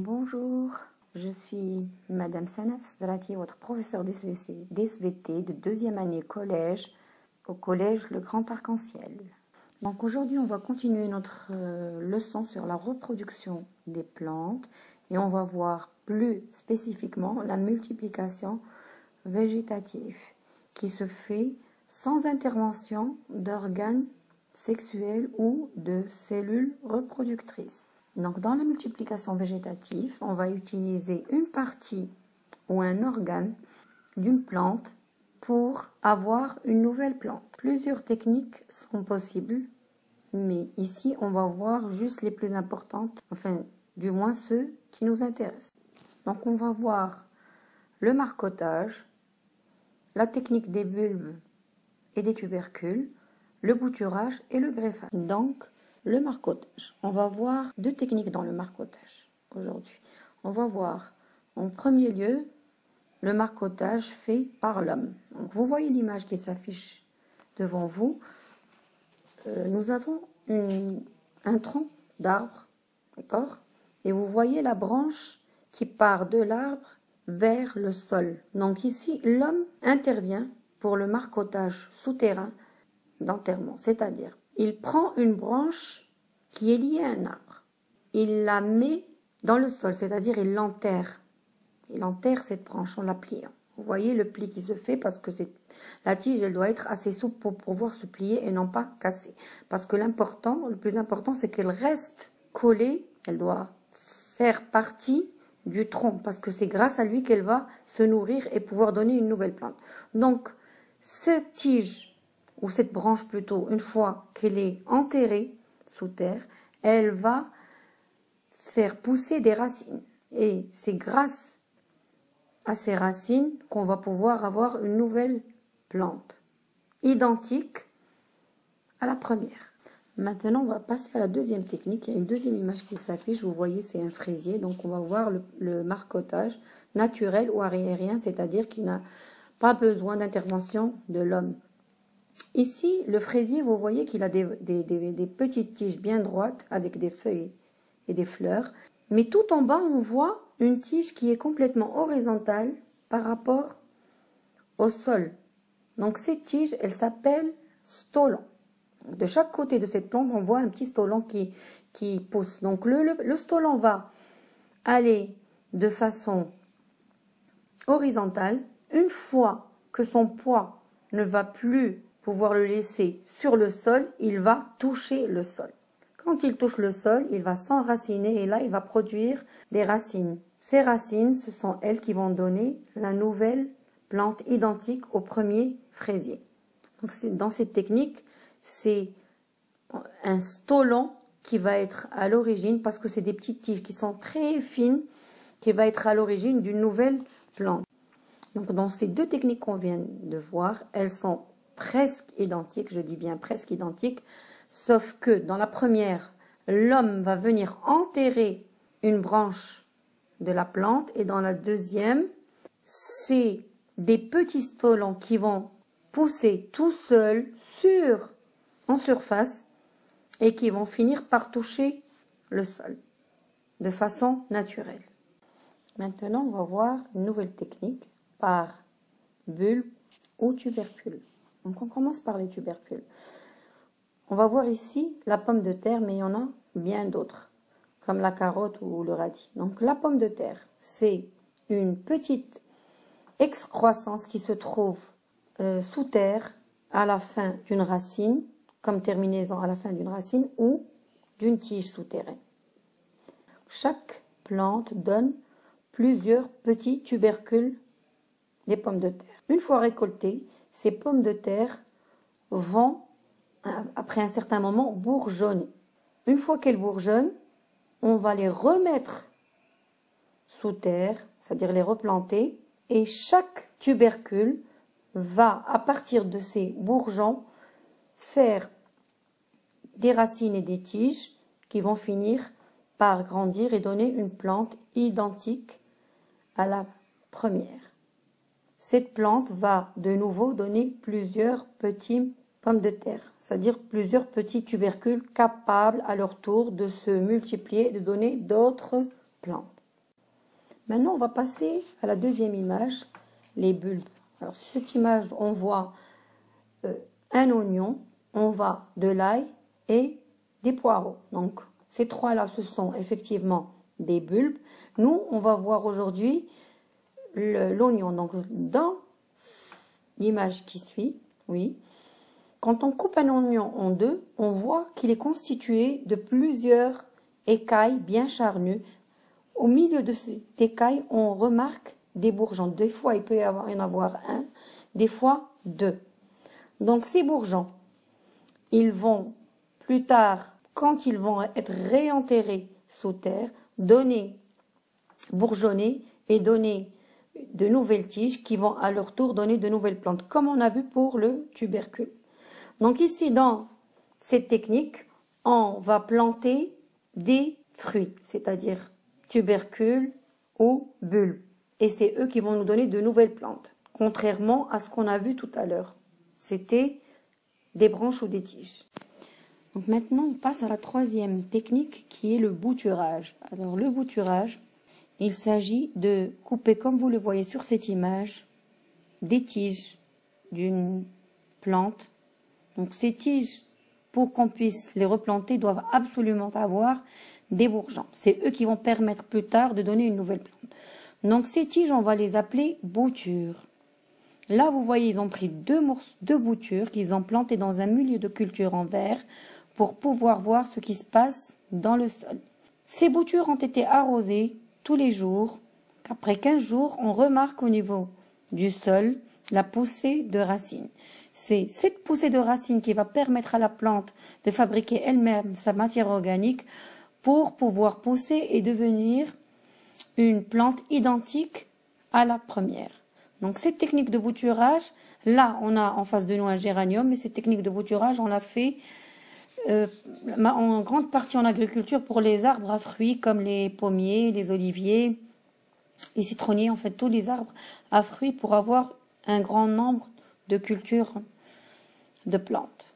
Bonjour, je suis Madame Sana Sdrati, votre professeure d'SVT de deuxième année collège, au collège Le Grand Arc-en-Ciel. Donc aujourd'hui, on va continuer notre leçon sur la reproduction des plantes et on va voir plus spécifiquement la multiplication végétative qui se fait sans intervention d'organes sexuels ou de cellules reproductrices. Donc, dans la multiplication végétative, on va utiliser une partie ou un organe d'une plante pour avoir une nouvelle plante. Plusieurs techniques sont possibles, mais ici, on va voir juste les plus importantes, enfin, du moins ceux qui nous intéressent. Donc, on va voir le marcottage, la technique des bulbes et des tubercules, le bouturage et le greffage. Donc, le marcottage. On va voir deux techniques dans le marcottage aujourd'hui. On va voir en premier lieu le marcottage fait par l'homme. Donc vous voyez l'image qui s'affiche devant vous. Nous avons un tronc d'arbre, d'accord? Et vous voyez la branche qui part de l'arbre vers le sol. Donc ici, l'homme intervient pour le marcottage souterrain d'enterrement, c'est-à-dire il prend une branche qui est liée à un arbre. Il la met dans le sol, c'est-à-dire il l'enterre. Il enterre cette branche en la pliant. Vous voyez le pli qui se fait parce que la tige, elle doit être assez souple pour pouvoir se plier et non pas casser. Parce que le plus important, c'est qu'elle reste collée. Elle doit faire partie du tronc parce que c'est grâce à lui qu'elle va se nourrir et pouvoir donner une nouvelle plante. Donc, cette tige, ou cette branche plutôt, une fois qu'elle est enterrée sous terre, elle va faire pousser des racines. Et c'est grâce à ces racines qu'on va pouvoir avoir une nouvelle plante, identique à la première. Maintenant, on va passer à la deuxième technique. Il y a une deuxième image qui s'affiche. Vous voyez, c'est un fraisier. Donc, on va voir le marcottage naturel ou aérien, c'est-à-dire qu'il n'a pas besoin d'intervention de l'homme. Ici, le fraisier, vous voyez qu'il a des petites tiges bien droites avec des feuilles et des fleurs. Mais tout en bas, on voit une tige qui est complètement horizontale par rapport au sol. Donc cette tige, elle s'appelle stolon. De chaque côté de cette plante, on voit un petit stolon qui pousse. Donc le stolon va aller de façon horizontale. Une fois que son poids ne va plus pouvoir le laisser sur le sol, il va toucher le sol. Quand il touche le sol, il va s'enraciner et là, il va produire des racines. Ces racines, ce sont elles qui vont donner la nouvelle plante identique au premier fraisier. Donc, dans cette technique, c'est un stolon qui va être à l'origine, parce que c'est des petites tiges qui sont très fines, qui va être à l'origine d'une nouvelle plante. Donc, dans ces deux techniques qu'on vient de voir, elles sont presque identiques, je dis bien presque identiques, sauf que dans la première, l'homme va venir enterrer une branche de la plante et dans la deuxième, c'est des petits stolons qui vont pousser tout seuls en surface et qui vont finir par toucher le sol de façon naturelle. Maintenant, on va voir une nouvelle technique par bulbe ou tubercule. Donc, on commence par les tubercules. On va voir ici la pomme de terre, mais il y en a bien d'autres, comme la carotte ou le radis. Donc, la pomme de terre, c'est une petite excroissance qui se trouve sous terre à la fin d'une racine, comme terminaison à la fin d'une racine ou d'une tige souterraine. Chaque plante donne plusieurs petits tubercules des pommes de terre. Une fois récoltées, ces pommes de terre vont, après un certain moment, bourgeonner. Une fois qu'elles bourgeonnent, on va les remettre sous terre, c'est-à-dire les replanter, et chaque tubercule va, à partir de ces bourgeons, faire des racines et des tiges qui vont finir par grandir et donner une plante identique à la première. Cette plante va de nouveau donner plusieurs petits pommes de terre, c'est-à-dire plusieurs petits tubercules capables à leur tour de se multiplier et de donner d'autres plantes. Maintenant, on va passer à la deuxième image, les bulbes. Alors, sur cette image, on voit un oignon, on voit de l'ail et des poireaux. Donc, ces trois-là, ce sont effectivement des bulbes. Nous, on va voir aujourd'hui l'oignon. Donc, dans l'image qui suit, oui, quand on coupe un oignon en deux, on voit qu'il est constitué de plusieurs écailles bien charnues. Au milieu de cette écaille, on remarque des bourgeons. Des fois, il peut y en avoir un, des fois deux. Donc, ces bourgeons, ils vont plus tard, quand ils vont être réenterrés sous terre, bourgeonner et donner de nouvelles tiges qui vont à leur tour donner de nouvelles plantes, comme on a vu pour le tubercule. Donc ici, dans cette technique, on va planter des fruits, c'est-à-dire tubercules ou bulbes. Et c'est eux qui vont nous donner de nouvelles plantes, contrairement à ce qu'on a vu tout à l'heure. C'était des branches ou des tiges. Donc maintenant, on passe à la troisième technique qui est le bouturage. Alors le bouturage, il s'agit de couper, comme vous le voyez sur cette image, des tiges d'une plante. Donc ces tiges, pour qu'on puisse les replanter, doivent absolument avoir des bourgeons. C'est eux qui vont permettre plus tard de donner une nouvelle plante. Donc ces tiges, on va les appeler boutures. Là, vous voyez, ils ont pris deux boutures qu'ils ont plantées dans un milieu de culture en verre pour pouvoir voir ce qui se passe dans le sol. Ces boutures ont été arrosées tous les jours. Après 15 jours, on remarque au niveau du sol la poussée de racines. C'est cette poussée de racines qui va permettre à la plante de fabriquer elle-même sa matière organique pour pouvoir pousser et devenir une plante identique à la première. Donc cette technique de bouturage, là on a en face de nous un géranium, mais cette technique de bouturage on l'a fait en grande partie en agriculture pour les arbres à fruits comme les pommiers, les oliviers, les citronniers, en fait tous les arbres à fruits pour avoir un grand nombre de cultures de plantes.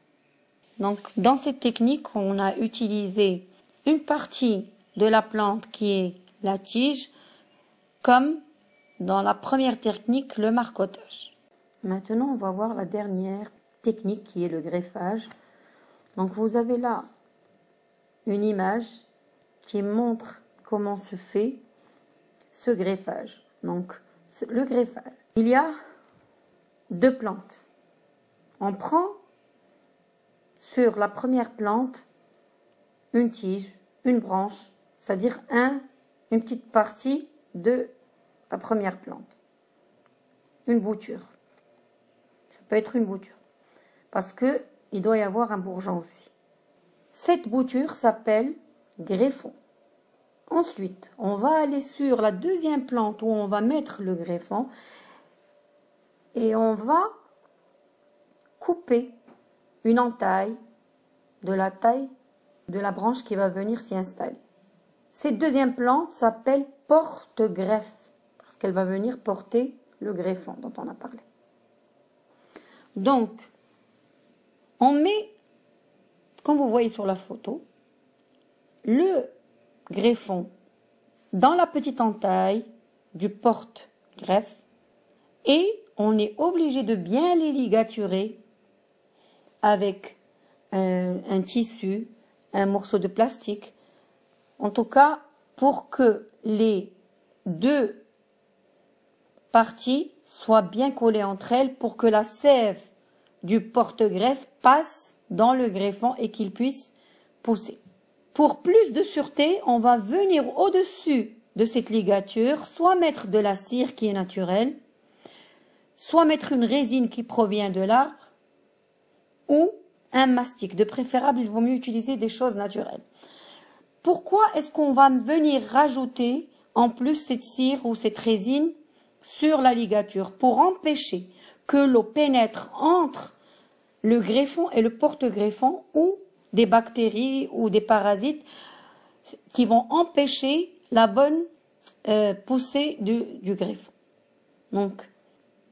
Donc dans cette technique, on a utilisé une partie de la plante qui est la tige, comme dans la première technique, le marcottage. Maintenant, on va voir la dernière technique qui est le greffage. Donc vous avez là une image qui montre comment se fait ce greffage. Donc le greffage, il y a deux plantes. On prend sur la première plante une tige, une branche, c'est-à-dire une petite partie de la première plante. Une bouture. Ça peut être une bouture. Parce que il doit y avoir un bourgeon aussi. Cette bouture s'appelle greffon. Ensuite, on va aller sur la deuxième plante où on va mettre le greffon et on va couper une entaille de la taille de la branche qui va venir s'y installer. Cette deuxième plante s'appelle porte-greffe parce qu'elle va venir porter le greffon dont on a parlé. Donc, on met, comme vous voyez sur la photo, le greffon dans la petite entaille du porte-greffe et on est obligé de bien les ligaturer avec un tissu, un morceau de plastique, en tout cas pour que les deux parties soient bien collées entre elles pour que la sève du porte-greffe passe dans le greffon et qu'il puisse pousser. Pour plus de sûreté, on va venir au-dessus de cette ligature, soit mettre de la cire qui est naturelle, soit mettre une résine qui provient de l'arbre, ou un mastic. De préférable, il vaut mieux utiliser des choses naturelles. Pourquoi est-ce qu'on va venir rajouter en plus cette cire ou cette résine sur la ligature? Pour empêcher que l'eau pénètre entre le greffon et le porte-greffon ou des bactéries ou des parasites qui vont empêcher la bonne poussée du greffon. Donc,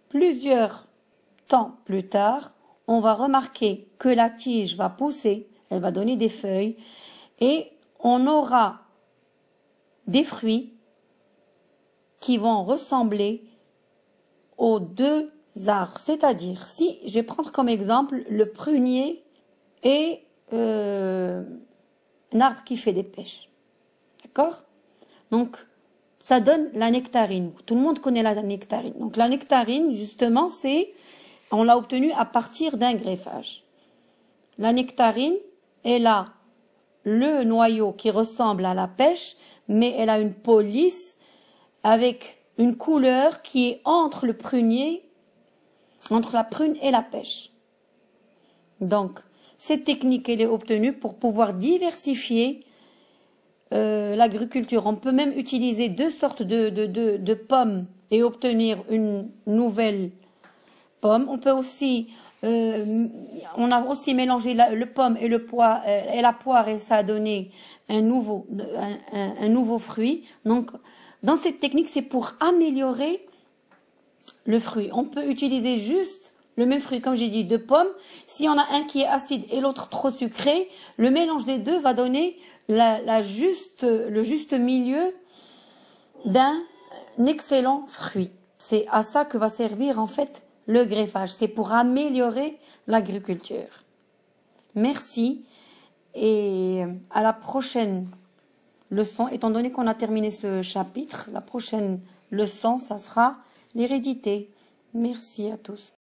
plusieurs temps plus tard, on va remarquer que la tige va pousser, elle va donner des feuilles et on aura des fruits qui vont ressembler aux deux arbres. C'est-à-dire, si je vais prendre comme exemple le prunier et un arbre qui fait des pêches. D'accord? Donc, ça donne la nectarine. Tout le monde connaît la nectarine. Donc, la nectarine, justement, on l'a obtenue à partir d'un greffage. La nectarine, elle a le noyau qui ressemble à la pêche, mais elle a une police avec une couleur qui est entre le prunier, entre la prune et la pêche. Donc, cette technique, elle est obtenue pour pouvoir diversifier l'agriculture. On peut même utiliser deux sortes de pommes et obtenir une nouvelle pomme. On peut aussi, on a aussi mélangé le pomme et la poire et ça a donné un nouveau fruit. Donc, dans cette technique, c'est pour améliorer le fruit. On peut utiliser juste le même fruit, comme j'ai dit, deux pommes. S'il y en a un qui est acide et l'autre trop sucré, le mélange des deux va donner le juste milieu d'un excellent fruit. C'est à ça que va servir en fait le greffage. C'est pour améliorer l'agriculture. Merci et à la prochaine leçon. Étant donné qu'on a terminé ce chapitre, la prochaine leçon, ça sera l'hérédité. Merci à tous.